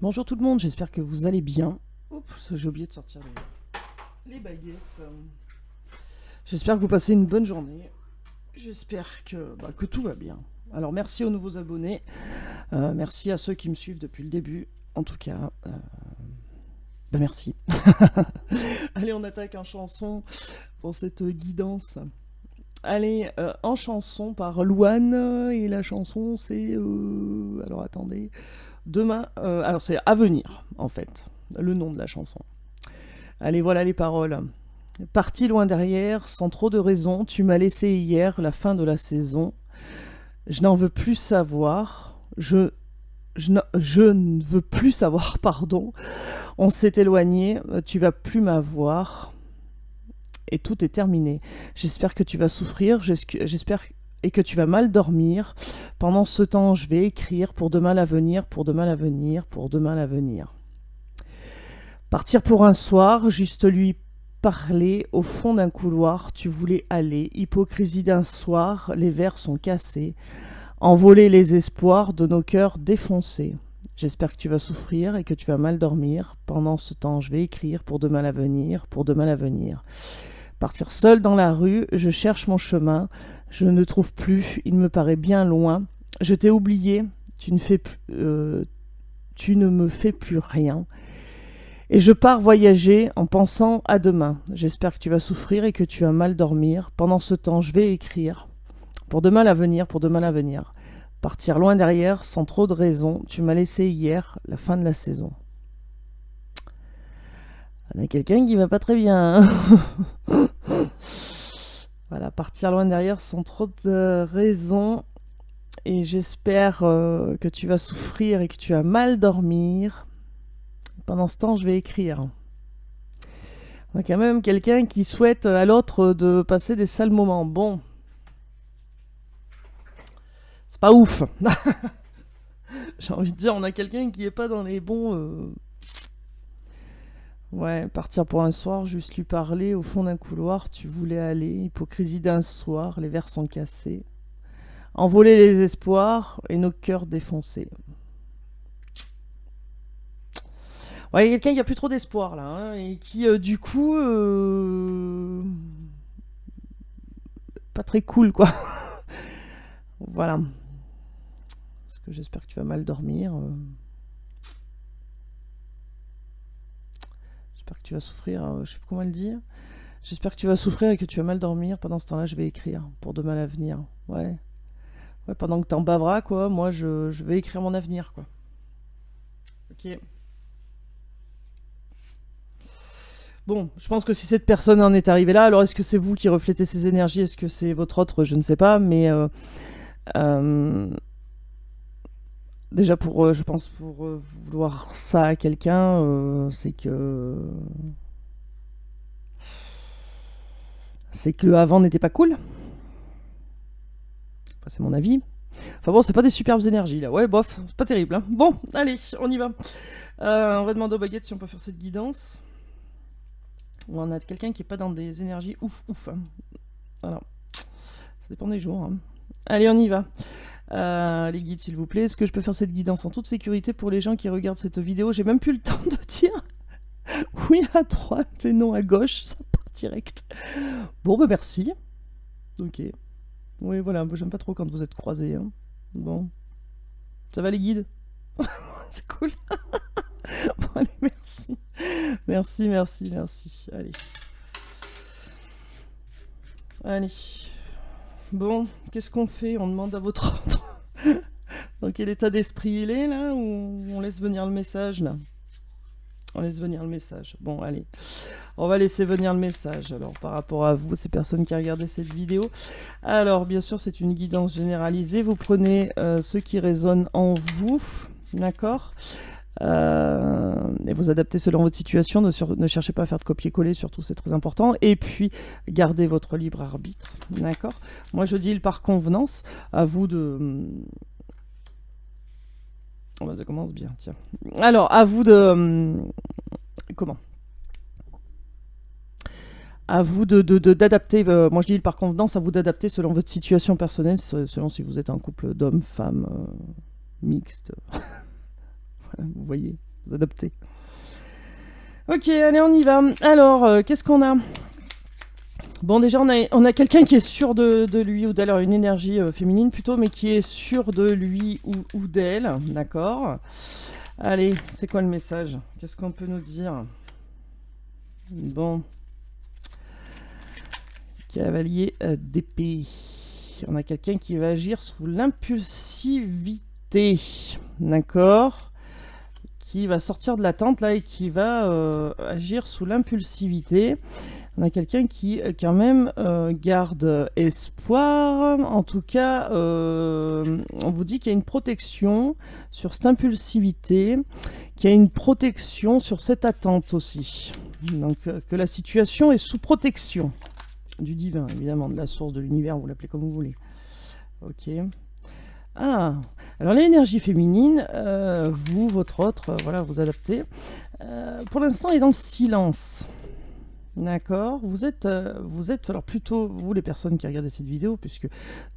Bonjour tout le monde, j'espère que vous allez bien. Oups, j'ai oublié de sortir les baguettes. J'espère que vous passez une bonne journée. J'espère que tout va bien. Alors merci aux nouveaux abonnés. Merci à ceux qui me suivent depuis le début. En tout cas, merci. Allez, on attaque en chanson pour cette guidance. Allez, en chanson par Louane. Et la chanson c'est... alors attendez... Demain, alors c'est à venir, en fait, le nom de la chanson. Allez, voilà les paroles. Parti loin derrière, sans trop de raison, tu m'as laissé hier la fin de la saison. Je n'en veux plus savoir. Je ne veux plus savoir, pardon. On s'est éloigné, tu vas plus m'avoir. Et tout est terminé. J'espère que tu vas souffrir, j'espère et que tu vas mal dormir. Pendant ce temps, je vais écrire pour demain l'avenir, pour demain l'avenir, pour demain l'avenir. Partir pour un soir, juste lui parler au fond d'un couloir, tu voulais aller. Hypocrisie d'un soir, les verres sont cassés. Envoler les espoirs de nos cœurs défoncés. J'espère que tu vas souffrir et que tu vas mal dormir. Pendant ce temps, je vais écrire pour demain l'avenir, pour demain l'avenir. Partir seul dans la rue, je cherche mon chemin, je ne trouve plus, il me paraît bien loin. Je t'ai oublié, tu ne me fais plus rien. Et je pars voyager en pensant à demain. J'espère que tu vas souffrir et que tu vas mal dormir. Pendant ce temps, je vais écrire. Pour demain l'avenir, pour demain l'avenir. Partir loin derrière, sans trop de raison. Tu m'as laissé hier, la fin de la saison. On a quelqu'un qui va pas très bien. Voilà, partir loin derrière sans trop de raison. Et j'espère que tu vas souffrir et que tu vas mal dormir. Pendant ce temps, je vais écrire. On a quand même quelqu'un qui souhaite à l'autre de passer des sales moments. Bon. C'est pas ouf. J'ai envie de dire, on a quelqu'un qui est pas dans les bons... Ouais, partir pour un soir, juste lui parler, au fond d'un couloir, tu voulais aller, hypocrisie d'un soir, les verres sont cassés. Envoler les espoirs et nos cœurs défoncés. Ouais, il y a quelqu'un qui a plus trop d'espoir là, hein, et qui du coup... pas très cool quoi. Voilà. Parce que j'espère que tu vas mal dormir. J'espère que tu vas souffrir, je sais plus comment le dire. J'espère que tu vas souffrir et que tu vas mal dormir. Pendant ce temps-là, je vais écrire pour demain l'avenir. Ouais. Ouais, pendant que t'en baveras, quoi, moi, je vais écrire mon avenir, quoi. Ok. Bon, je pense que si cette personne en est arrivée là, alors est-ce que c'est vous qui reflétez ces énergies? Est-ce que c'est votre autre? Je ne sais pas, mais... déjà, je pense, pour vouloir ça à quelqu'un, c'est que... C'est que le avant n'était pas cool. Enfin, c'est mon avis. Enfin bon, c'est pas des superbes énergies là. Ouais, bof, c'est pas terrible. Hein. Bon, allez, on y va. On va demander aux baguettes si on peut faire cette guidance. On a quelqu'un qui est pas dans des énergies ouf. Hein. Voilà. Ça dépend des jours. Hein. Allez, on y va. Les guides, s'il vous plaît. Est-ce que je peux faire cette guidance en toute sécurité pour les gens qui regardent cette vidéo? J'ai même plus le temps de dire oui à droite et non à gauche. Ça part direct. Bon, bah merci. Ok. Oui, voilà, j'aime pas trop quand vous êtes croisés. Hein. Bon. Ça va les guides? C'est cool. Bon, allez, merci. Merci. Allez. Allez. Bon, qu'est-ce qu'on fait? On demande à votre ordre. Dans quel état d'esprit il est, là? Ou on laisse venir le message, là? On laisse venir le message. Bon, allez. On va laisser venir le message. Alors, par rapport à vous, ces personnes qui regardaient cette vidéo. Alors, bien sûr, c'est une guidance généralisée. Vous prenez ce qui résonne en vous. D'accord? Et vous adaptez selon votre situation. Ne cherchez pas à faire de copier-coller, surtout, c'est très important. Et puis, gardez votre libre arbitre. D'accord? Moi, je deal par convenance. À vous de... Oh, bah, ça commence bien, tiens. Alors, à vous de... comment? À vous d'adapter, moi je dis par convenance, à vous d'adapter selon votre situation personnelle, selon si vous êtes un couple d'hommes, femmes, mixte. Voilà, vous voyez, Vous adaptez. Ok, allez, on y va. Alors, qu'est-ce qu'on a? Bon, déjà, on a quelqu'un qui est sûr de lui ou d'elle, alors une énergie féminine plutôt, mais qui est sûr de lui ou d'elle, d'accord. Allez, c'est quoi le message? Qu'est-ce qu'on peut nous dire? Bon. Cavalier d'épée. On a quelqu'un qui va agir sous l'impulsivité, d'accord, qui va sortir de l'attente là et qui va agir sous l'impulsivité. On a quelqu'un qui quand même garde espoir. En tout cas, on vous dit qu'il y a une protection sur cette impulsivité, qu'il y a une protection sur cette attente aussi. Donc que la situation est sous protection. Du divin, évidemment, de la source de l'univers, vous l'appelez comme vous voulez. Ok. Ah, alors l'énergie féminine, vous, votre autre, voilà, vous adaptez. Pour l'instant, est dans le silence. D'accord. Vous êtes, alors plutôt, vous les personnes qui regardez cette vidéo, puisque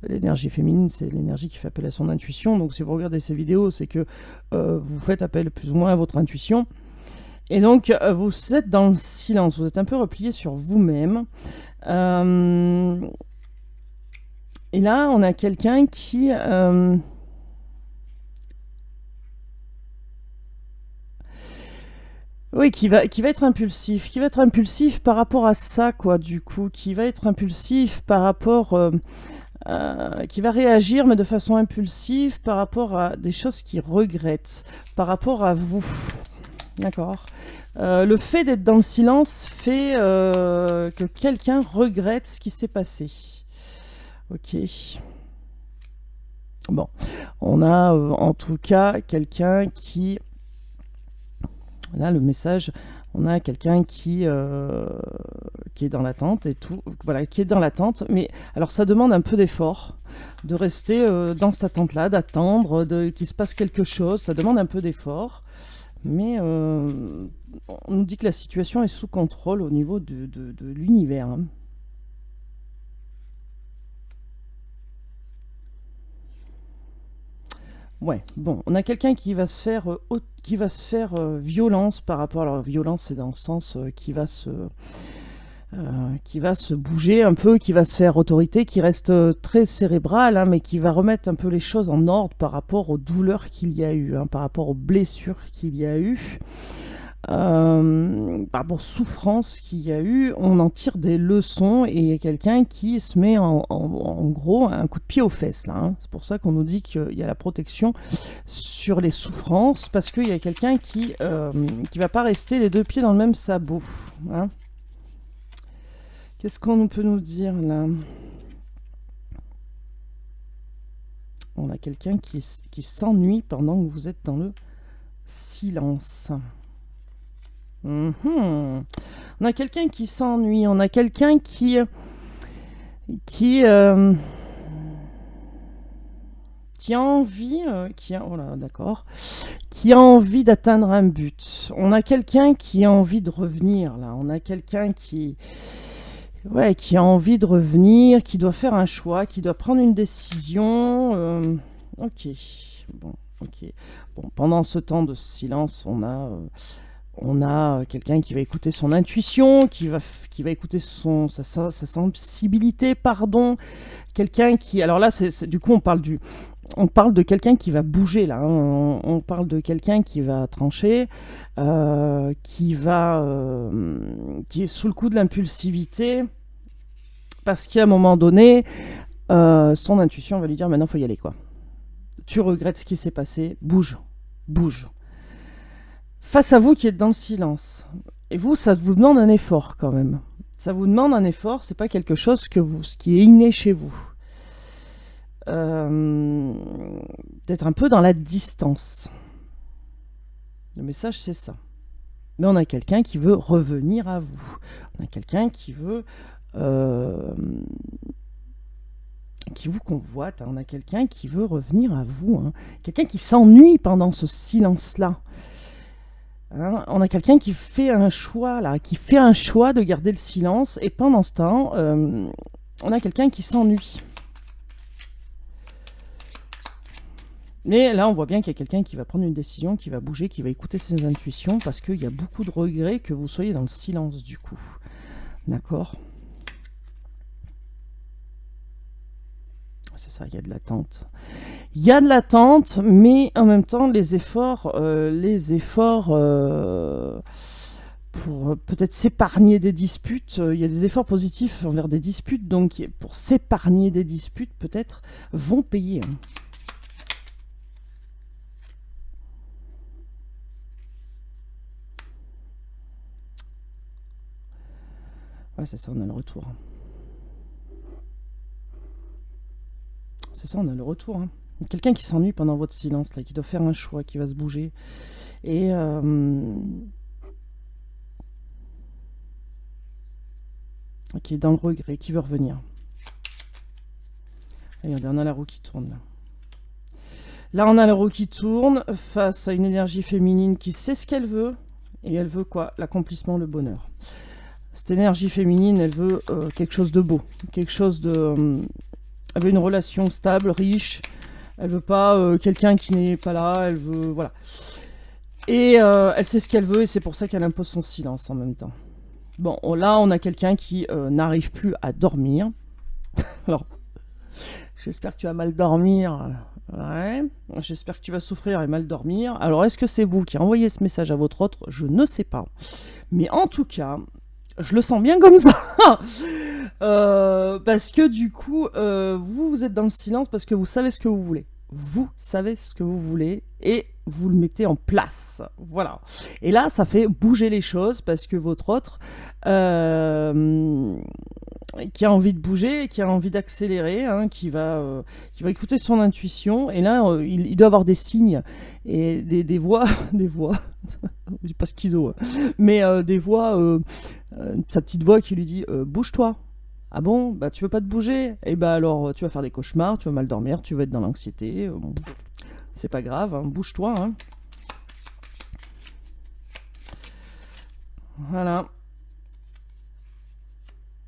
l'énergie féminine, c'est l'énergie qui fait appel à son intuition. Donc si vous regardez ces vidéos, c'est que vous faites appel plus ou moins à votre intuition. Et donc, vous êtes dans le silence, vous êtes un peu replié sur vous-même. Et là, on a quelqu'un qui... oui, qui va être impulsif. Qui va être impulsif par rapport à ça, quoi, du coup. Qui va être impulsif par rapport... qui va réagir, mais de façon impulsive, par rapport à des choses qu'il regrette, par rapport à vous. D'accord. Le fait d'être dans le silence fait que quelqu'un regrette ce qui s'est passé. Ok. Bon, on a en tout cas quelqu'un qui... Là, le message, on a quelqu'un qui est dans l'attente et tout. Voilà, qui est dans l'attente. Mais alors, ça demande un peu d'effort de rester dans cette attente-là, d'attendre, qu'il se passe quelque chose. Ça demande un peu d'effort. Mais on nous dit que la situation est sous contrôle au niveau de l'univers. Hein. Ouais, bon, on a quelqu'un qui va se faire, violence par rapport... Alors, violence, c'est dans le sens qui va se bouger un peu, qui va se faire autorité, qui reste très cérébral, hein, mais qui va remettre un peu les choses en ordre par rapport aux douleurs qu'il y a eu, hein, par rapport aux blessures qu'il y a eu, par rapport aux souffrances qu'il y a eu. On en tire des leçons et il y a quelqu'un qui se met en gros un coup de pied aux fesses là. Hein. C'est pour ça qu'on nous dit qu'il y a la protection sur les souffrances, parce qu'il y a quelqu'un qui va pas rester les deux pieds dans le même sabot. Hein. Qu'est-ce qu'on peut nous dire là? On a quelqu'un qui s'ennuie pendant que vous êtes dans le silence. On a quelqu'un qui s'ennuie. On a quelqu'un qui a envie, oh là, d'accord, qui a envie d'atteindre un but. On a quelqu'un qui a envie de revenir là. On a quelqu'un qui a envie de revenir, qui doit faire un choix, qui doit prendre une décision. Ok. Bon, pendant ce temps de silence, on a quelqu'un qui va écouter son intuition, qui va écouter sa sensibilité, pardon. Quelqu'un qui... Alors là, du coup, on parle de quelqu'un qui va bouger, là. Hein. On parle de quelqu'un qui va trancher, qui est sous le coup de l'impulsivité, parce qu'à un moment donné, son intuition va lui dire, maintenant, il faut y aller, quoi. Tu regrettes ce qui s'est passé, bouge. Face à vous qui êtes dans le silence. Et vous, ça vous demande un effort, quand même. Ça vous demande un effort, c'est pas quelque chose qui est inné chez vous. D'être un peu dans la distance. Le message, c'est ça. Mais on a quelqu'un qui veut revenir à vous. On a quelqu'un qui veut... qui vous convoite. Hein. On a quelqu'un qui veut revenir à vous. Hein. Quelqu'un qui s'ennuie pendant ce silence-là. Hein. On a quelqu'un qui fait un choix, là, qui fait un choix de garder le silence. Et pendant ce temps, on a quelqu'un qui s'ennuie. Mais là, on voit bien qu'il y a quelqu'un qui va prendre une décision, qui va bouger, qui va écouter ses intuitions, parce qu'il y a beaucoup de regrets que vous soyez dans le silence, du coup. D'accord? C'est ça, il y a de l'attente. Il y a de l'attente, mais en même temps, les efforts pour peut-être s'épargner des disputes, il y a des efforts positifs envers des disputes, donc pour s'épargner des disputes, peut-être, vont payer. Hein. Ouais, c'est ça, on a le retour. C'est ça, on a le retour. Hein. Quelqu'un qui s'ennuie pendant votre silence, là, qui doit faire un choix, qui va se bouger. Et qui est dans le regret, qui veut revenir. Regardez, on a la roue qui tourne là. Là, on a la roue qui tourne face à une énergie féminine qui sait ce qu'elle veut. Et elle veut quoi? L'accomplissement, le bonheur. Cette énergie féminine, elle veut quelque chose de beau. Quelque chose de... elle veut une relation stable, riche. Elle veut pas quelqu'un qui n'est pas là. Elle veut... Voilà. Et elle sait ce qu'elle veut et c'est pour ça qu'elle impose son silence en même temps. Bon, là, on a quelqu'un qui n'arrive plus à dormir. Alors, j'espère que tu vas mal dormir. Ouais. J'espère que tu vas souffrir et mal dormir. Alors, est-ce que c'est vous qui envoyez ce message à votre autre? Je ne sais pas. Mais en tout cas, je le sens bien comme ça. Parce que du coup, vous êtes dans le silence parce que vous savez ce que vous voulez. Vous savez ce que vous voulez et vous le mettez en place. Voilà. Et là, ça fait bouger les choses parce que votre autre, qui a envie de bouger, qui a envie d'accélérer, hein, qui va écouter son intuition. Et là, il doit avoir des signes et des voix, des voix, pas schizo, mais des voix, sa petite voix qui lui dit bouge-toi. Ah bon, bah tu veux pas te bouger? Et bah alors tu vas faire des cauchemars, tu vas mal dormir, tu vas être dans l'anxiété. Bon, c'est pas grave, hein, bouge-toi. Hein. Voilà.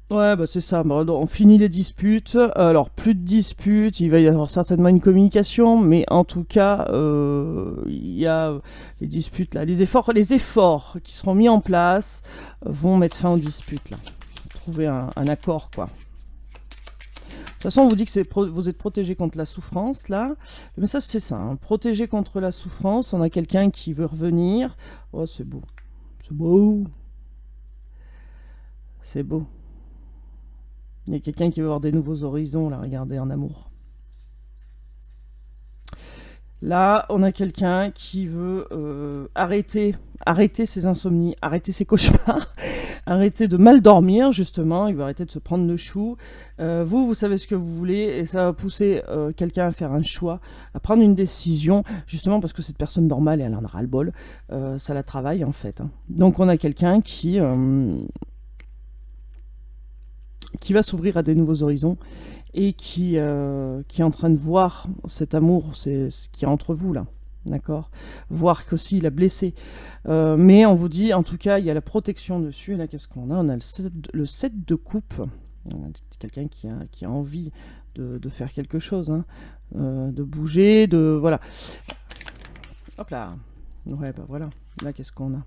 Ouais, bah c'est ça. Bah, on finit les disputes. Alors plus de disputes, il va y avoir certainement une communication, mais en tout cas, il y a les disputes là, les efforts qui seront mis en place vont mettre fin aux disputes là. Trouver un accord quoi. De toute façon, on vous dit que vous êtes protégé contre la souffrance, là. Le message, c'est ça. Hein. Protégé contre la souffrance. On a quelqu'un qui veut revenir. Oh, c'est beau. C'est beau. C'est beau. Il y a quelqu'un qui veut avoir des nouveaux horizons, là. Regardez, en amour. Là, on a quelqu'un qui veut arrêter ses insomnies, arrêter ses cauchemars, arrêter de mal dormir, justement. Il veut arrêter de se prendre le chou. Vous savez ce que vous voulez et ça va pousser quelqu'un à faire un choix, à prendre une décision, justement parce que cette personne normale, elle en a ras-le-bol. Ça la travaille, en fait. Hein. Donc, on a quelqu'un qui va s'ouvrir à des nouveaux horizons et qui est en train de voir cet amour, c'est ce qui est entre vous là, d'accord, voir qu'aussi il a blessé, mais on vous dit en tout cas il y a la protection dessus. Et là qu'est-ce qu'on a? On a le 7 de coupe. On a quelqu'un qui a envie de faire quelque chose, hein, de bouger, de voilà. Hop là, ouais bah voilà. Là qu'est-ce qu'on a?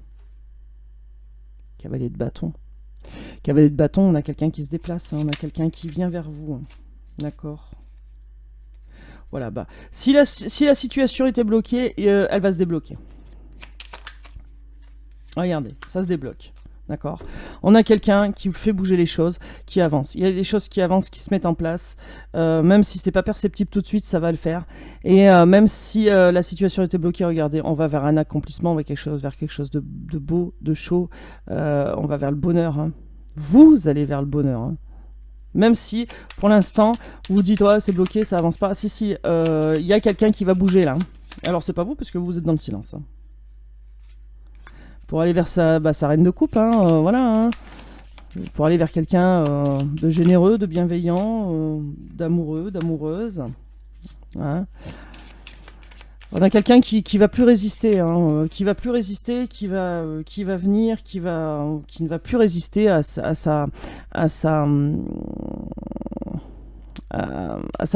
Cavalier de bâton. Cavalier de bâton, on a quelqu'un qui se déplace, hein, on a quelqu'un qui vient vers vous. Hein. D'accord. Voilà, bah, si la situation était bloquée, elle va se débloquer. Regardez, ça se débloque. D'accord. On a quelqu'un qui fait bouger les choses, qui avance. Il y a des choses qui avancent, qui se mettent en place. Même si c'est pas perceptible tout de suite, ça va le faire. Et même si la situation était bloquée, regardez, on va vers un accomplissement, vers quelque chose de beau, de chaud. On va vers le bonheur. Hein. Vous allez vers le bonheur. Hein. Même si, pour l'instant, vous vous dites, ouais, c'est bloqué, ça avance pas. Si, il y a quelqu'un qui va bouger là. Alors, c'est pas vous, parce que vous êtes dans le silence. Hein. Pour aller vers sa reine de coupe, hein, voilà. Hein. Pour aller vers quelqu'un de généreux, de bienveillant, d'amoureux, d'amoureuse. Hein. On a quelqu'un qui va plus résister, hein, qui va plus résister, qui va venir, qui ne va plus résister à sa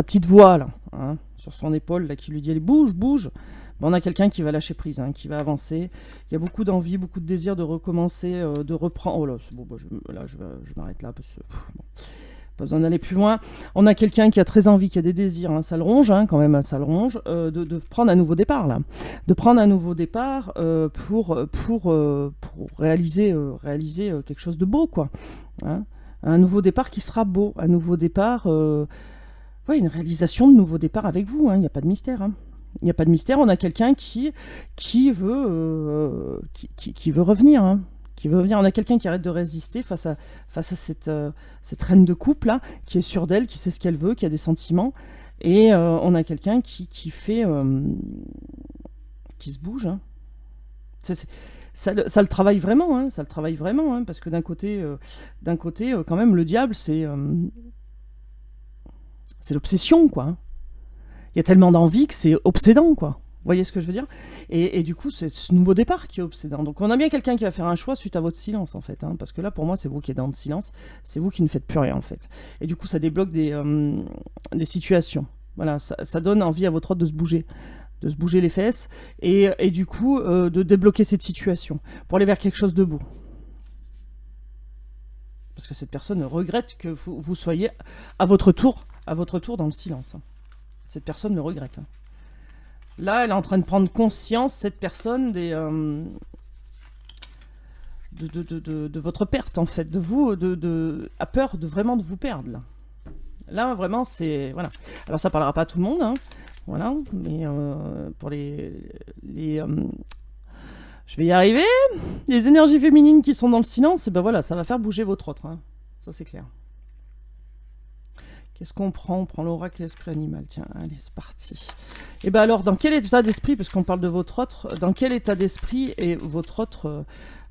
petite voix là, hein, sur son épaule, là, qui lui dit allez, bouge, bouge. Ben, on a quelqu'un qui va lâcher prise, hein, qui va avancer. Il y a beaucoup d'envie, beaucoup de désir de recommencer, de reprendre. Oh là, c'est bon, bah, je m'arrête là parce que bon, pas besoin d'aller plus loin. On a quelqu'un qui a très envie, qui a des désirs, hein, ça le ronge, hein, quand même, ça le ronge, de prendre un nouveau départ là, de prendre un nouveau départ pour réaliser quelque chose de beau, quoi. Hein. Un nouveau départ qui sera beau, un nouveau départ, ouais, une réalisation de nouveau départ avec vous. Il n'y a pas de mystère. Hein. Il n'y a pas de mystère. On a quelqu'un qui veut revenir. Hein. Qui veut revenir. On a quelqu'un qui arrête de résister face à cette reine de couple là, qui est sûre d'elle, qui sait ce qu'elle veut, qui a des sentiments. Et on a quelqu'un qui se bouge. Hein. Ça le travaille vraiment, hein, ça le travaille vraiment, hein, parce que d'un côté, quand même, le diable, c'est l'obsession, quoi. Hein. Il y a tellement d'envie que c'est obsédant, quoi. Vous voyez ce que je veux dire? Et du coup, c'est ce nouveau départ qui est obsédant. Donc on a bien quelqu'un qui va faire un choix suite à votre silence, en fait. Hein, parce que là, pour moi, c'est vous qui êtes dans le silence. C'est vous qui ne faites plus rien, en fait. Et du coup, ça débloque des situations. Voilà, ça donne envie à votre hôte de se bouger. De se bouger les fesses. Et du coup, de débloquer cette situation. Pour aller vers quelque chose de beau. Parce que cette personne regrette que vous soyez à votre tour dans le silence. Hein. Cette personne le regrette. Hein. Là, elle est en train de prendre conscience, cette personne, de votre perte, en fait. De vous, a peur de vous perdre. Là, vraiment, c'est... Voilà. Alors, ça parlera pas à tout le monde, hein. Voilà. Mais pour je vais y arriver. Les énergies féminines qui sont dans le silence, et ben voilà, ça va faire bouger votre autre. Hein. Ça, c'est clair. Qu'est-ce qu'on prend? On prend l'oracle et l'esprit animal. Tiens, allez, c'est parti. Et bien alors, dans quel état d'esprit, parce qu'on parle de votre autre, dans quel état d'esprit est votre autre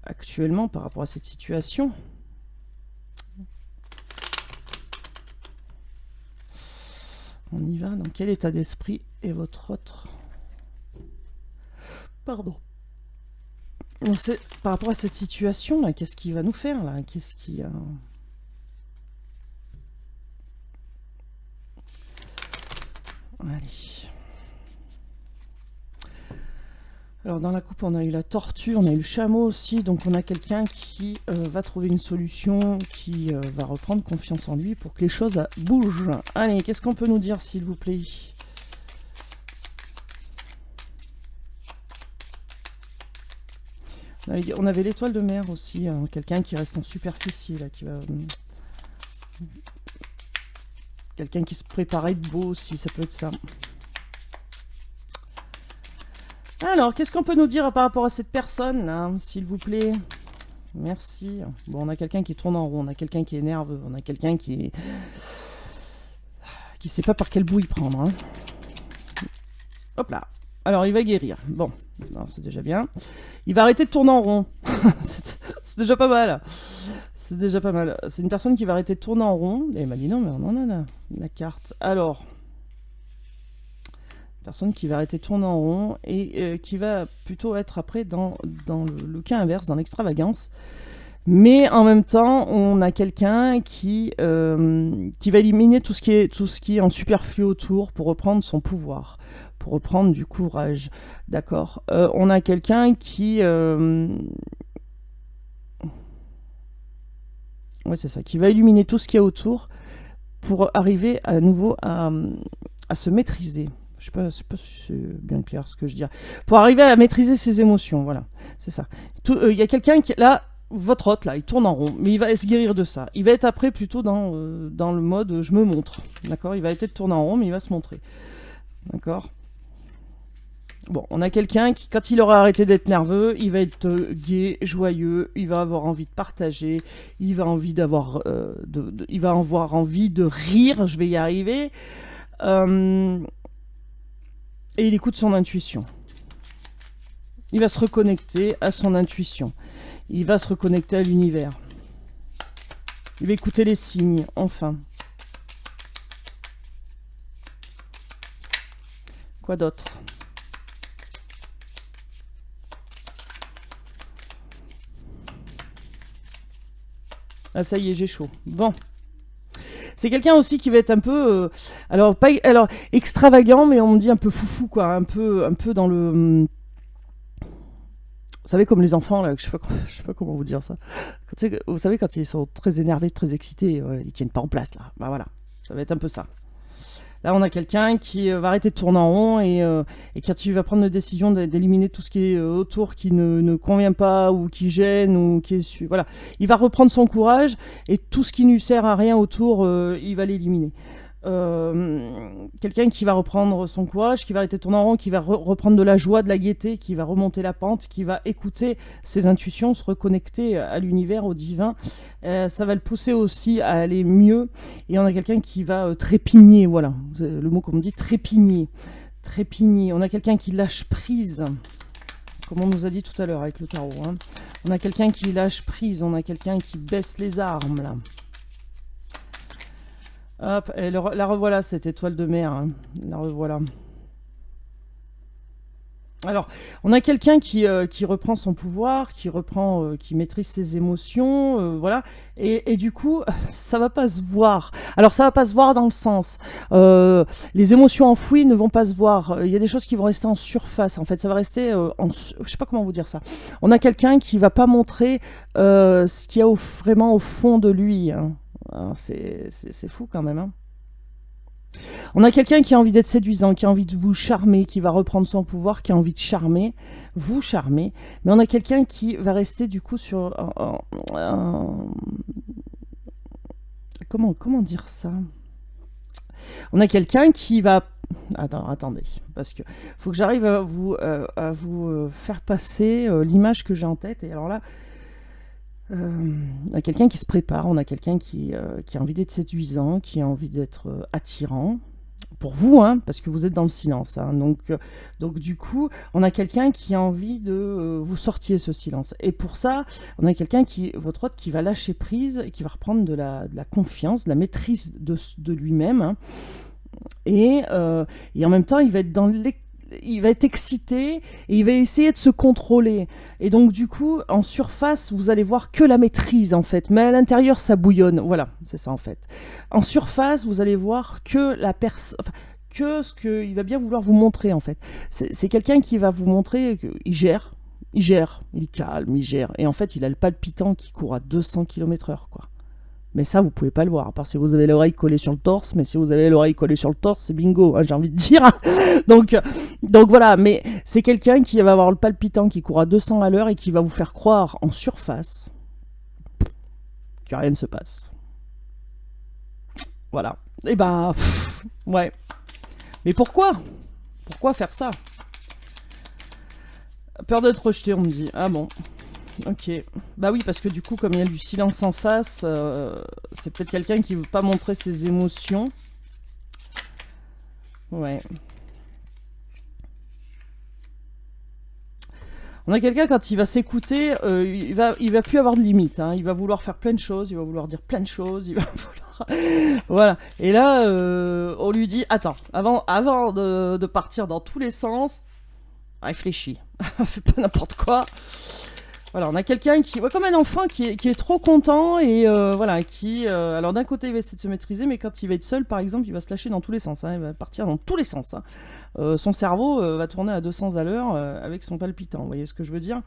actuellement par rapport à cette situation? On y va. Dans quel état d'esprit est votre autre? Pardon. Par rapport à cette situation, là, qu'est-ce qu'il va nous faire, là? Qu'est-ce qui... Allez. Alors dans la coupe, on a eu la tortue, on a eu le chameau aussi, donc on a quelqu'un qui va trouver une solution, qui va reprendre confiance en lui pour que les choses bougent. Allez, qu'est-ce qu'on peut nous dire, s'il vous plaît? On avait l'étoile de mer aussi, hein, quelqu'un qui reste en superficie, là, qui va... Quelqu'un qui se prépare à être beau aussi, ça peut être ça. Alors, qu'est-ce qu'on peut nous dire par rapport à cette personne, là, s'il vous plaît? Merci. Bon, on a quelqu'un qui tourne en rond, on a quelqu'un qui est nerveux, on a quelqu'un qui sait pas par quel bout y prendre. Hein. Hop là. Alors, il va guérir. Bon, c'est déjà bien. Il va arrêter de tourner en rond. C'est déjà pas mal. C'est déjà pas mal. C'est une personne qui va arrêter de tourner en rond. Et il m'a dit non, mais on en a la carte. Alors, personne qui va arrêter de tourner en rond et qui va plutôt être après dans le cas inverse, dans l'extravagance. Mais en même temps, on a quelqu'un qui va éliminer tout ce qui est en superflu autour pour reprendre son pouvoir, pour reprendre du courage. D'accord. On a quelqu'un qui... Ouais, c'est ça, qui va illuminer tout ce qu'il y a autour pour arriver à nouveau à se maîtriser. Je sais pas si c'est bien clair ce que je dis. Pour arriver à maîtriser ses émotions, voilà, c'est ça. Il y a quelqu'un qui, là, votre hôte, là, il tourne en rond, mais il va se guérir de ça. Il va être après plutôt dans le mode je me montre, d'accord. Il va arrêter de tourner en rond, mais il va se montrer, d'accord. Bon, on a quelqu'un qui, quand il aura arrêté d'être nerveux, il va être gai, joyeux, il va avoir envie de partager, il va il va avoir envie de rire, je vais y arriver. Et il écoute son intuition. Il va se reconnecter à son intuition. Il va se reconnecter à l'univers. Il va écouter les signes, enfin. Quoi d'autre ? Ah ça y est, j'ai chaud. Bon. C'est quelqu'un aussi qui va être un peu, alors pas, alors extravagant, mais on me dit un peu foufou, quoi, un peu dans le, vous savez, comme les enfants, là, je sais pas comment vous dire ça. Vous savez, quand ils sont très énervés, très excités, ils tiennent pas en place, là. Bah voilà, ça va être un peu ça. Là, on a quelqu'un qui va arrêter de tourner en rond et quand il va prendre la décision d'éliminer tout ce qui est autour qui ne convient pas ou qui gêne ou qui est voilà, il va reprendre son courage et tout ce qui ne lui sert à rien autour, il va l'éliminer. Quelqu'un qui va reprendre son courage, qui va arrêter de tourner en rond, qui va reprendre de la joie, de la gaieté, qui va remonter la pente, qui va écouter ses intuitions, se reconnecter à l'univers, au divin. Ça va le pousser aussi à aller mieux. Et on a quelqu'un qui va trépigner, voilà, le mot qu'on dit, trépigner. Trépigner. On a quelqu'un qui lâche prise, comme on nous a dit tout à l'heure avec le tarot. Hein. On a quelqu'un qui lâche prise, on a quelqu'un qui baisse les armes, là. Hop, et la revoilà, cette étoile de mer. Hein. La revoilà. Alors, on a quelqu'un qui reprend son pouvoir, qui maîtrise ses émotions, voilà. Et du coup, ça va pas se voir. Alors, ça va pas se voir dans le sens. Les émotions enfouies ne vont pas se voir. Il y a des choses qui vont rester en surface. En fait, ça va rester je sais pas comment vous dire ça. On a quelqu'un qui va pas montrer ce qu'il y a vraiment au fond de lui. Hein. C'est fou quand même. Hein. On a quelqu'un qui a envie d'être séduisant, qui a envie de vous charmer, qui va reprendre son pouvoir, qui a envie de charmer, vous charmer. Mais on a quelqu'un qui va rester du coup sur... comment dire ça? On a quelqu'un qui va... Attendez, parce que faut que j'arrive à vous faire passer l'image que j'ai en tête. Et alors là... on a quelqu'un qui se prépare, on a quelqu'un qui a envie d'être séduisant, qui a envie d'être attirant, pour vous, hein, parce que vous êtes dans le silence. Hein, donc du coup, on a quelqu'un qui a envie de vous sortir ce silence. Et pour ça, on a quelqu'un votre hôte qui va lâcher prise, et qui va reprendre de la confiance, de la maîtrise de lui-même. Hein, et en même temps, il va être excité et il va essayer de se contrôler. Et donc du coup, en surface, vous allez voir que la maîtrise en fait, mais à l'intérieur, ça bouillonne. Voilà, c'est ça en fait. En surface, vous allez voir que que ce qu'il va bien vouloir vous montrer en fait. C'est quelqu'un qui va vous montrer qu'il gère, il est calme, il gère. Et en fait, il a le palpitant qui court à 200 km/h quoi. Mais ça, vous pouvez pas le voir, à part si vous avez l'oreille collée sur le torse. Mais si vous avez l'oreille collée sur le torse, c'est bingo, hein, j'ai envie de dire. donc voilà, mais c'est quelqu'un qui va avoir le palpitant qui court à 200 à l'heure et qui va vous faire croire en surface que rien ne se passe. Voilà. Et ben, ouais. Mais pourquoi? Pourquoi faire ça? Peur d'être rejeté, on me dit. Ah bon. Ok. Bah oui, parce que du coup, comme il y a du silence en face, c'est peut-être quelqu'un qui veut pas montrer ses émotions. Ouais. On a quelqu'un, quand il va s'écouter, il va plus avoir de limite. Hein. Il va vouloir faire plein de choses, il va vouloir dire plein de choses, il va vouloir... voilà. Et là, on lui dit, attends, avant de partir dans tous les sens, réfléchis. Fais pas n'importe quoi. Voilà, on a quelqu'un qui, comme un enfant qui est trop content et voilà, alors d'un côté il va essayer de se maîtriser, mais quand il va être seul, par exemple, il va se lâcher dans tous les sens, hein, il va partir dans tous les sens. Hein. Son cerveau va tourner à 200 à l'heure avec son palpitant, vous voyez ce que je veux dire?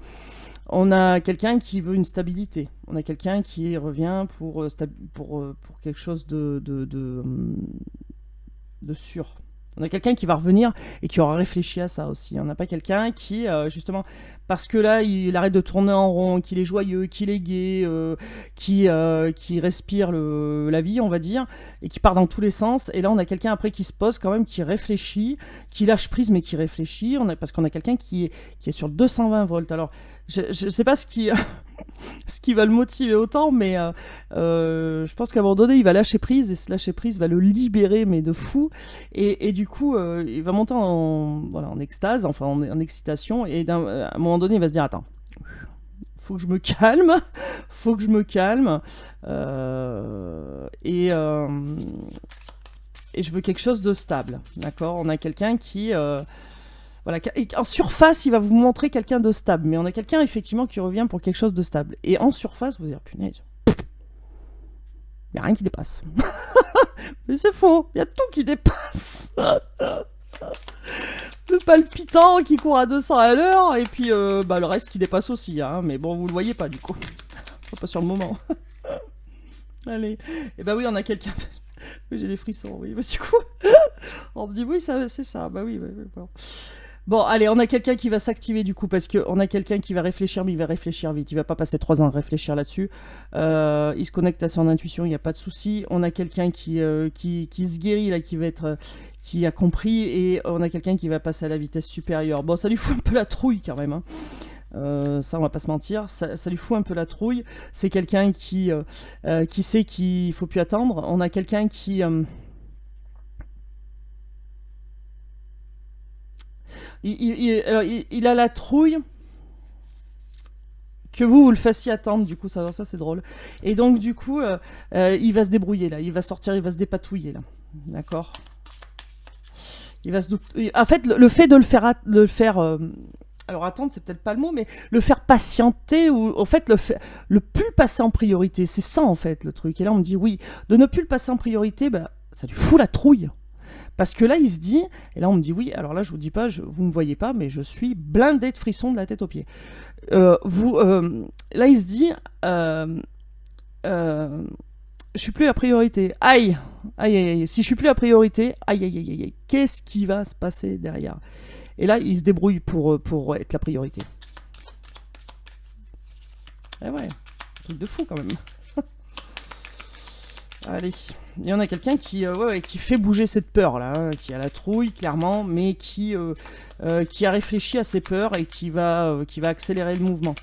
On a quelqu'un qui veut une stabilité, on a quelqu'un qui revient pour quelque chose de sûr. On a quelqu'un qui va revenir et qui aura réfléchi à ça aussi. On n'a pas quelqu'un qui, justement, parce que là, il arrête de tourner en rond, qu'il est joyeux, qu'il est gai, qui respire la vie, on va dire, et qui part dans tous les sens. Et là, on a quelqu'un après qui se pose quand même, qui réfléchit, qui lâche prise, mais qui réfléchit. Parce qu'on a quelqu'un qui est sur 220 volts. Alors, je ne sais pas ce qui va le motiver autant, mais je pense qu'à un moment donné, il va lâcher prise, et ce lâcher prise va le libérer, mais de fou. Et du coup, il va monter en extase, enfin en excitation, et à un moment donné, il va se dire, attends, faut que je me calme, et je veux quelque chose de stable, d'accord? On a quelqu'un qui... voilà, en surface, il va vous montrer quelqu'un de stable, mais on a quelqu'un effectivement qui revient pour quelque chose de stable. Et en surface, vous allez dire, punaise, il n'y a rien qui dépasse. Mais c'est faux, il y a tout qui dépasse. Le palpitant qui court à 200 à l'heure, et puis bah, le reste qui dépasse aussi, hein. Mais bon, vous le voyez pas du coup. Pas sur le moment. Allez. Et bah oui, on a quelqu'un... Oui, j'ai les frissons, oui. Bah, du coup, on me dit oui, ça, c'est ça. Bah oui, bon. Bon, allez, on a quelqu'un qui va s'activer du coup, parce qu'on a quelqu'un qui va réfléchir, mais il va réfléchir vite. Il va pas passer 3 ans à réfléchir là-dessus. Il se connecte à son intuition, il n'y a pas de souci. On a quelqu'un qui se guérit, là, qui va être... qui a compris, et on a quelqu'un qui va passer à la vitesse supérieure. Bon, ça lui fout un peu la trouille quand même, hein. Ça on va pas se mentir, ça lui fout un peu la trouille. C'est quelqu'un qui sait qu'il faut plus attendre. On a quelqu'un qui alors, il a la trouille que vous le fassiez attendre, du coup ça c'est drôle. Et donc du coup il va se débrouiller là, il va sortir, il va se dépatouiller là, d'accord. Il va se en fait le fait de le faire alors attendre, c'est peut-être pas le mot, mais le faire patienter, ou en fait le plus passer en priorité, c'est ça en fait le truc. Et là on me dit oui, de ne plus le passer en priorité, bah, ça lui fout la trouille. Parce que là il se dit, et là on me dit oui, alors là je vous dis pas, vous me voyez pas, mais je suis blindé de frissons de la tête aux pieds. Là il se dit, je suis plus la priorité. Aïe, aïe, aïe, aïe. Si je suis plus la priorité, aïe, aïe, aïe, aïe. Qu'est-ce qui va se passer derrière? Et là, il se débrouille pour être la priorité. Eh ouais, truc de fou quand même. Allez, il y en a quelqu'un qui fait bouger cette peur là, hein, qui a la trouille clairement, mais qui a réfléchi à ses peurs et qui va accélérer le mouvement.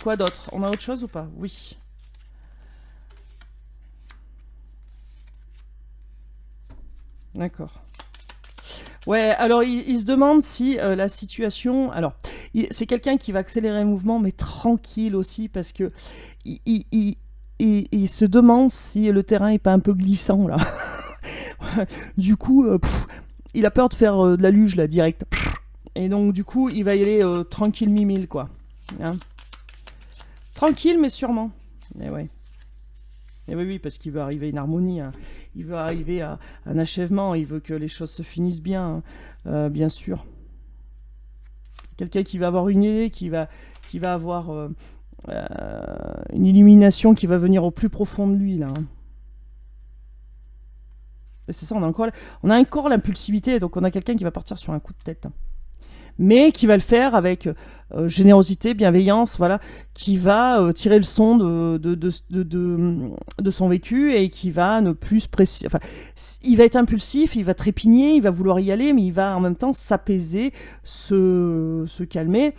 Quoi d'autre? On a autre chose ou pas? Oui. D'accord. Ouais, alors il se demande si la situation... Alors, c'est quelqu'un qui va accélérer le mouvement, mais tranquille aussi, parce que il se demande si le terrain est pas un peu glissant, là. Du coup, il a peur de faire de la luge, là, direct. Et donc, du coup, il va y aller tranquille mimile, quoi. Hein, tranquille, mais sûrement. Et ouais. Et oui, oui, parce qu'il veut arriver à une harmonie, hein. Il veut arriver à un achèvement, il veut que les choses se finissent bien, hein, bien sûr. Quelqu'un qui va avoir une idée, qui va avoir une illumination qui va venir au plus profond de lui, là, hein. Et c'est ça, on a encore l'impulsivité, donc on a quelqu'un qui va partir sur un coup de tête, mais qui va le faire avec générosité, bienveillance, voilà, qui va tirer le son de son vécu, et qui va ne plus enfin, il va être impulsif, il va trépigner, il va vouloir y aller, mais il va en même temps s'apaiser, se calmer,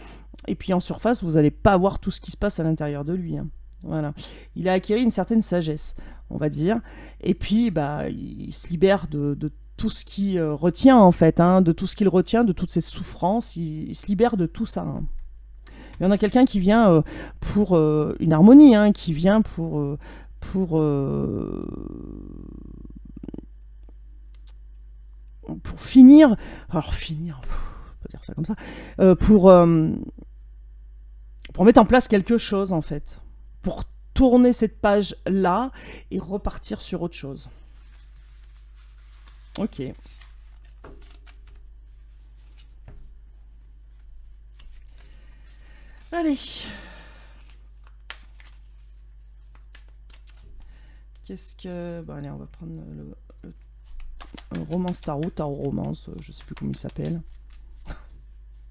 et puis en surface, vous n'allez pas voir tout ce qui se passe à l'intérieur de lui, hein. Voilà. Il a acquis une certaine sagesse, on va dire, et puis bah, il se libère de tout ce qui retient en fait, hein, de tout ce qu'il retient, de toutes ses souffrances, il se libère de tout ça, hein. Il y en a quelqu'un qui vient pour une harmonie, hein, qui vient pour finir, alors finir, on peut dire ça comme ça, pour mettre en place quelque chose en fait, pour tourner cette page là et repartir sur autre chose. Ok. Allez. Qu'est-ce que... Bon, allez, on va prendre le romance tarot romance, je sais plus comment il s'appelle.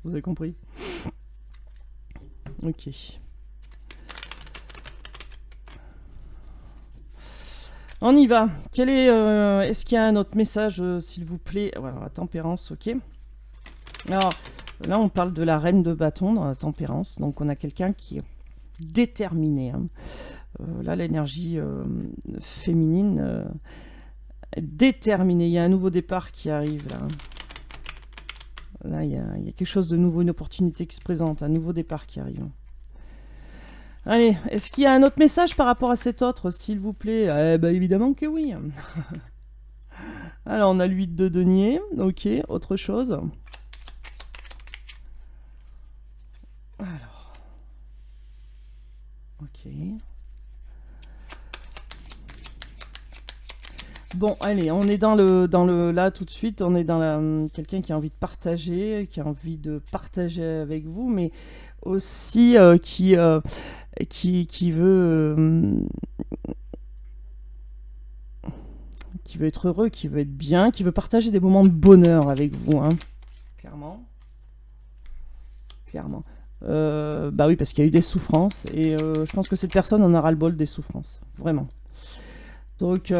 Vous avez compris? Ok. On y va. Est-ce qu'il y a un autre message, s'il vous plaît? Voilà, la tempérance, ok. Alors, là, on parle de la reine de bâton dans la tempérance. Donc, on a quelqu'un qui est déterminé, hein. Là, l'énergie féminine déterminée. Il y a un nouveau départ qui arrive, là. Là, il y a quelque chose de nouveau, une opportunité qui se présente, un nouveau départ qui arrive. Allez, est-ce qu'il y a un autre message par rapport à cet autre, s'il vous plaît? Bah, évidemment que oui. Alors, on a l'huile de denier. Ok, autre chose. Alors. Ok. Bon, allez, on est là tout de suite, on est dans quelqu'un qui a envie de partager, qui a envie de partager avec vous, mais aussi qui veut être heureux, qui veut être bien, qui veut partager des moments de bonheur avec vous, hein. Clairement, clairement. Bah oui, parce qu'il y a eu des souffrances, et je pense que cette personne en a ras-le-bol des souffrances, vraiment. Donc,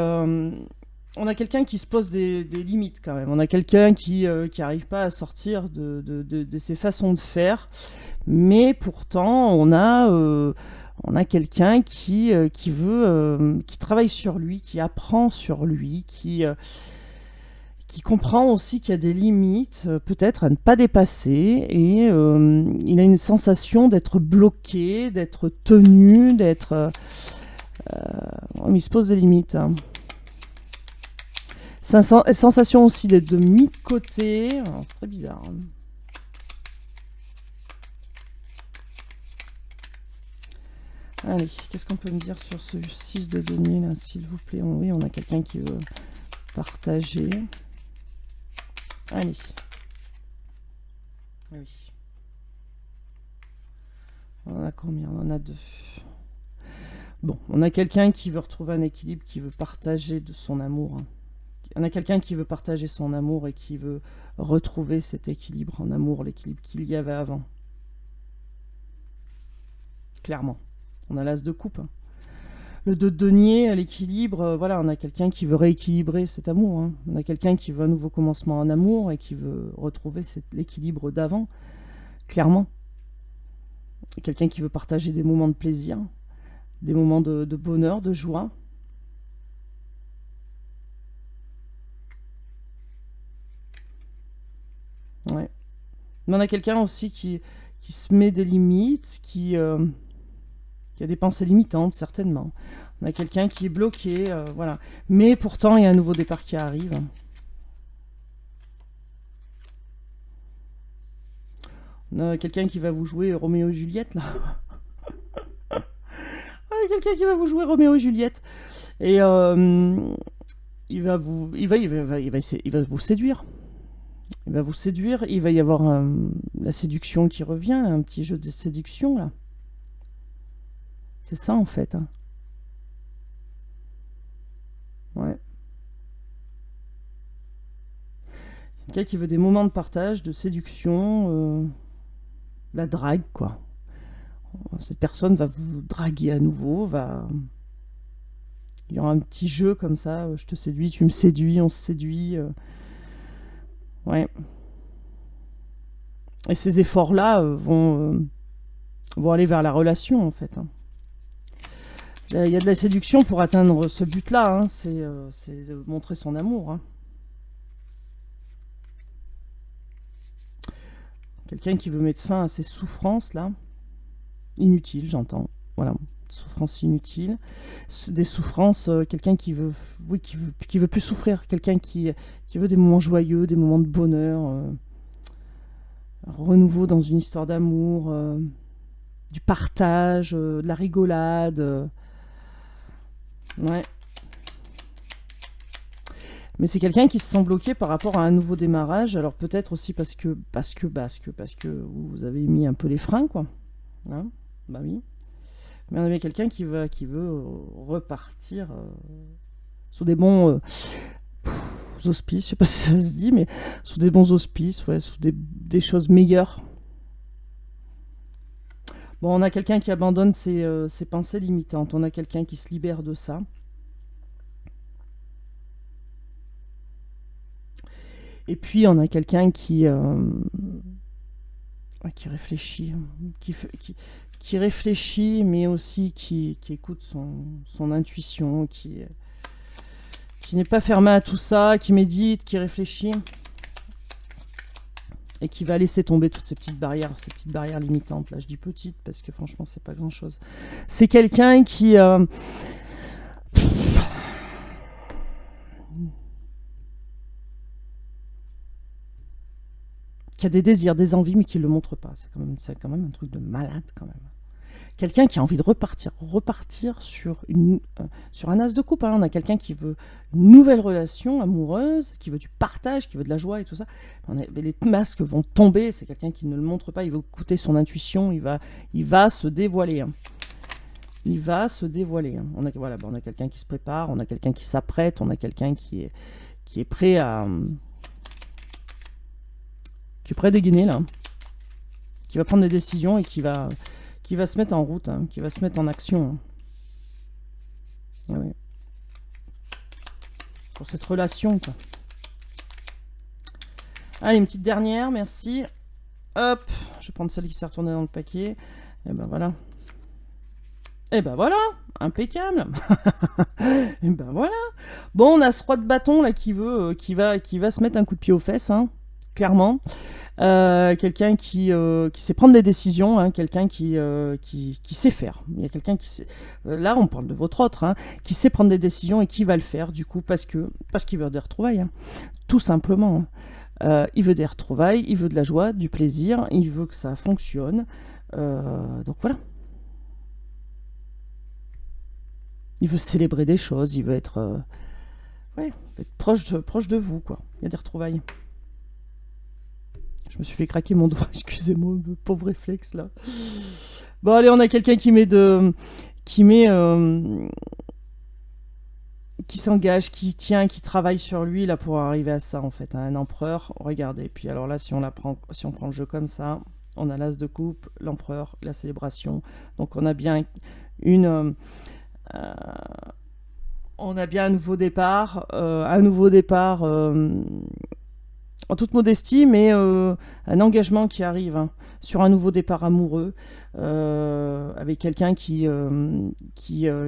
on a quelqu'un qui se pose des limites quand même. On a quelqu'un qui arrive pas à sortir de ses façons de faire, mais pourtant on a quelqu'un qui travaille sur lui, qui apprend sur lui, qui comprend aussi qu'il y a des limites, peut-être à ne pas dépasser, et il a une sensation d'être bloqué, d'être tenu, il se pose des limites, hein. Sensation aussi d'être de mis de côté. C'est très bizarre, hein. Allez, qu'est-ce qu'on peut me dire sur ce 6 de denier là, s'il vous plaît? Oui, on a quelqu'un qui veut partager. Allez. Oui. On en a combien? On en a 2. Bon, on a quelqu'un qui veut retrouver un équilibre, qui veut partager de son amour. On a quelqu'un qui veut partager son amour et qui veut retrouver cet équilibre en amour, l'équilibre qu'il y avait avant. Clairement. On a l'as de coupe, hein. Le 2 de denier, à l'équilibre, voilà, on a quelqu'un qui veut rééquilibrer cet amour, hein. On a quelqu'un qui veut un nouveau commencement en amour et qui veut retrouver l'équilibre d'avant, clairement. Quelqu'un qui veut partager des moments de plaisir, des moments de bonheur, de joie. Ouais. Mais on a quelqu'un aussi qui se met des limites, qui a des pensées limitantes, certainement. On a quelqu'un qui est bloqué, voilà. Mais pourtant, il y a un nouveau départ qui arrive. On a quelqu'un qui va vous jouer Roméo et Juliette, là. Quelqu'un qui va vous jouer Roméo et Juliette. Et il va vous séduire. Il va vous séduire. Il va y avoir la séduction qui revient, un petit jeu de séduction, là. C'est ça, en fait, hein. Ouais. Quelqu'un qui veut des moments de partage, de séduction, la drague, quoi. Cette personne va vous draguer à nouveau, il y aura un petit jeu comme ça, je te séduis, tu me séduis, on se séduit. Ouais. Et ces efforts-là vont aller vers la relation, en fait, hein. Il y a de la séduction pour atteindre ce but-là, hein. C'est de montrer son amour, hein. Quelqu'un qui veut mettre fin à ces souffrances-là, inutiles, j'entends. Voilà, souffrances inutiles. Des souffrances, quelqu'un qui veut, oui, qui veut plus souffrir. Quelqu'un qui veut des moments joyeux, des moments de bonheur, un renouveau dans une histoire d'amour, du partage, de la rigolade. Ouais. Mais c'est quelqu'un qui se sent bloqué par rapport à un nouveau démarrage. Alors peut-être aussi parce que vous avez mis un peu les freins, quoi. Hein, bah oui. Mais on a bien quelqu'un qui veut repartir sous des bons auspices. Je sais pas si ça se dit, mais sous des bons auspices, ouais, sous des choses meilleures. Bon, on a quelqu'un qui abandonne ses pensées limitantes. On a quelqu'un qui se libère de ça. Et puis on a quelqu'un qui réfléchit, qui réfléchit, mais aussi qui écoute son intuition, qui n'est pas fermé à tout ça, qui médite, qui réfléchit, et qui va laisser tomber toutes ces petites barrières limitantes. Là, je dis petites parce que franchement, c'est pas grand-chose. C'est quelqu'un qui a des désirs, des envies, mais qui ne le montre pas. C'est quand même un truc de malade, quand même. Quelqu'un qui a envie de repartir sur un as de coupe. Hein. On a quelqu'un qui veut une nouvelle relation amoureuse, qui veut du partage, qui veut de la joie et tout ça. Les masques vont tomber. C'est quelqu'un qui ne le montre pas. Il veut écouter son intuition. Il va se dévoiler. Hein. Il va se dévoiler. Hein. On a quelqu'un qui se prépare. On a quelqu'un qui s'apprête. On a quelqu'un qui est prêt à dégainer là. Qui va prendre des décisions et qui va se mettre en route, hein, qui va se mettre en action. Hein. Ouais. Pour cette relation, quoi. Allez, une petite dernière, merci. Hop, je vais prendre celle qui s'est retournée dans le paquet. Et ben voilà. Et ben voilà, impeccable. Et ben voilà. Bon, on a ce roi de bâton là qui va se mettre un coup de pied aux fesses, hein, clairement. Quelqu'un qui sait prendre des décisions, hein, quelqu'un qui sait faire. Il y a quelqu'un qui sait. Là, on parle de votre autre, hein, qui sait prendre des décisions et qui va le faire du coup parce qu'il veut des retrouvailles, hein, tout simplement. Il veut des retrouvailles, il veut de la joie, du plaisir, il veut que ça fonctionne. Donc voilà. Il veut célébrer des choses, il veut être, proche de vous, quoi. Il y a des retrouvailles. Je me suis fait craquer mon doigt, excusez-moi, le pauvre réflexe là. Bon allez, on a quelqu'un qui s'engage, qui tient, qui travaille sur lui là pour arriver à ça en fait, hein, un empereur. Regardez, puis alors là si on prend le jeu comme ça, on a l'as de coupe, l'empereur, la célébration. Donc on a bien un nouveau départ, en toute modestie, mais un engagement qui arrive, hein, sur un nouveau départ amoureux, avec quelqu'un qui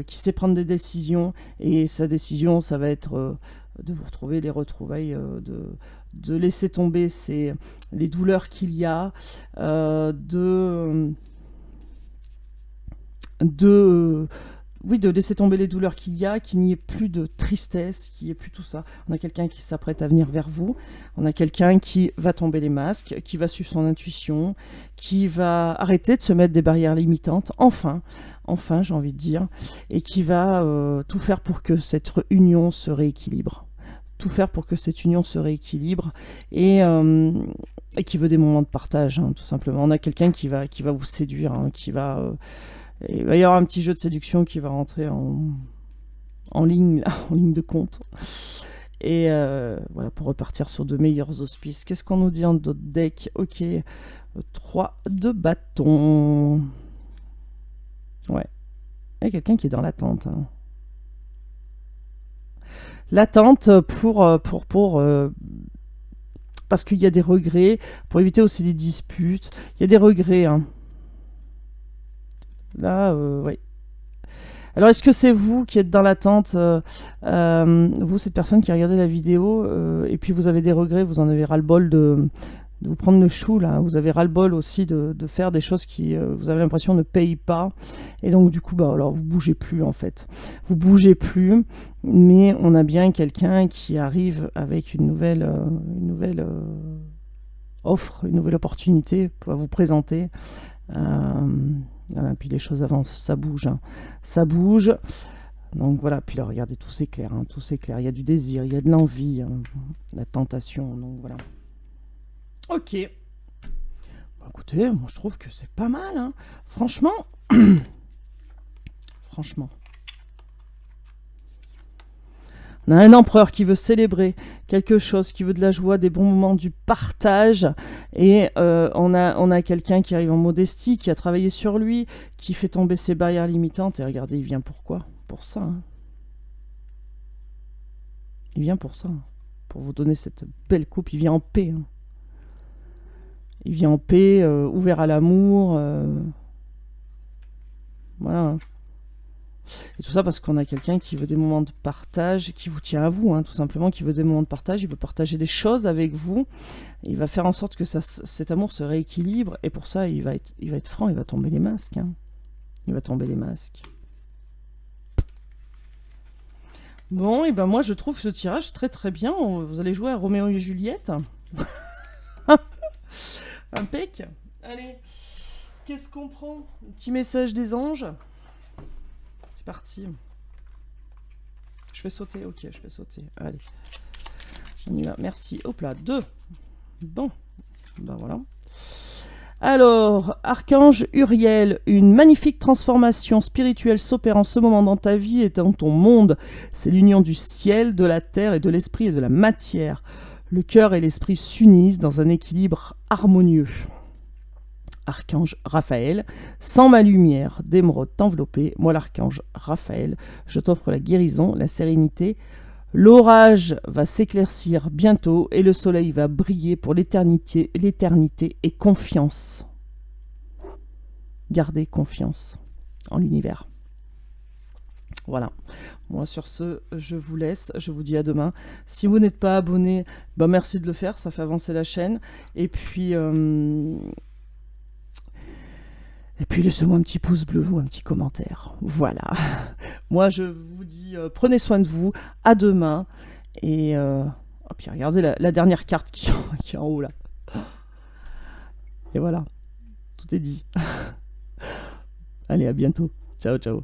sait prendre des décisions, et sa décision, ça va être de vous retrouver, les retrouvailles, de laisser tomber les douleurs qu'il y a, de laisser tomber les douleurs qu'il y a, qu'il n'y ait plus de tristesse, qu'il n'y ait plus tout ça. On a quelqu'un qui s'apprête à venir vers vous, on a quelqu'un qui va tomber les masques, qui va suivre son intuition, qui va arrêter de se mettre des barrières limitantes, enfin j'ai envie de dire, et qui va tout faire pour que cette union se rééquilibre. Tout faire pour que cette union se rééquilibre et qui veut des moments de partage, hein, tout simplement. On a quelqu'un qui va vous séduire, hein, il va y avoir un petit jeu de séduction qui va rentrer en ligne de compte. Et voilà, pour repartir sur de meilleurs auspices. Qu'est-ce qu'on nous dit en d'autres deck? Ok, 3 de bâton. Ouais. Il y a quelqu'un qui est dans l'attente. Hein. L'attente parce qu'il y a des regrets, pour éviter aussi des disputes. Il y a des regrets, hein. Là, oui. Alors, est-ce que c'est vous qui êtes dans l'attente, vous, cette personne qui a regardé la vidéo, et puis vous avez des regrets, vous en avez ras-le-bol de vous prendre le chou, là. Vous avez ras-le-bol aussi de faire des choses qui, vous avez l'impression, ne payent pas. Et donc, du coup, alors, vous bougez plus, en fait. Vous bougez plus, mais on a bien quelqu'un qui arrive avec une nouvelle offre, une nouvelle opportunité pour vous présenter. Voilà, puis les choses avancent, ça bouge, hein. Ça bouge. Donc voilà, puis là regardez, tout s'éclaire, hein, tout s'éclaire. Il y a du désir, il y a de l'envie, hein, la tentation, donc voilà. Ok. Bah, écoutez, moi je trouve que c'est pas mal, hein. Franchement. Franchement. On a un empereur qui veut célébrer quelque chose, qui veut de la joie, des bons moments, du partage. Et on a quelqu'un qui arrive en modestie, qui a travaillé sur lui, qui fait tomber ses barrières limitantes. Et regardez, il vient pourquoi? Pour ça. Hein. Il vient pour ça. Pour vous donner cette belle coupe. Il vient en paix. Hein. Il vient en paix, ouvert à l'amour. Voilà. Et tout ça parce qu'on a quelqu'un qui veut des moments de partage, qui vous tient à vous, hein, tout simplement, qui veut des moments de partage, il veut partager des choses avec vous, il va faire en sorte que cet amour se rééquilibre, et pour ça, il va être franc, il va tomber les masques. Hein. Il va tomber les masques. Bon, et ben moi, je trouve ce tirage très très bien. Vous allez jouer à Roméo et Juliette. Impec. Allez. qu'est-ce qu'on prend? Un petit message des anges. C'est parti. Je fais sauter, ok, je fais sauter. Allez. On y va, merci. Hop là, 2. Bon, ben voilà. Alors, Archange Uriel, une magnifique transformation spirituelle s'opère en ce moment dans ta vie et dans ton monde. C'est l'union du ciel, de la terre et de l'esprit et de la matière. Le cœur et l'esprit s'unissent dans un équilibre harmonieux. Archange Raphaël, sans ma lumière d'émeraude t'envelopper, moi l'archange Raphaël, je t'offre la guérison, la sérénité. L'orage va s'éclaircir bientôt et le soleil va briller pour l'éternité et confiance. Gardez confiance en l'univers. Voilà. Moi, sur ce, je vous laisse. Je vous dis à demain. Si vous n'êtes pas abonné, ben merci de le faire. Ça fait avancer la chaîne. Et puis laissez-moi un petit pouce bleu ou un petit commentaire. Voilà. Moi, je vous dis, prenez soin de vous. À demain. Et puis regardez la dernière carte qui est en haut là. Et voilà. Tout est dit. Allez, à bientôt. Ciao, ciao.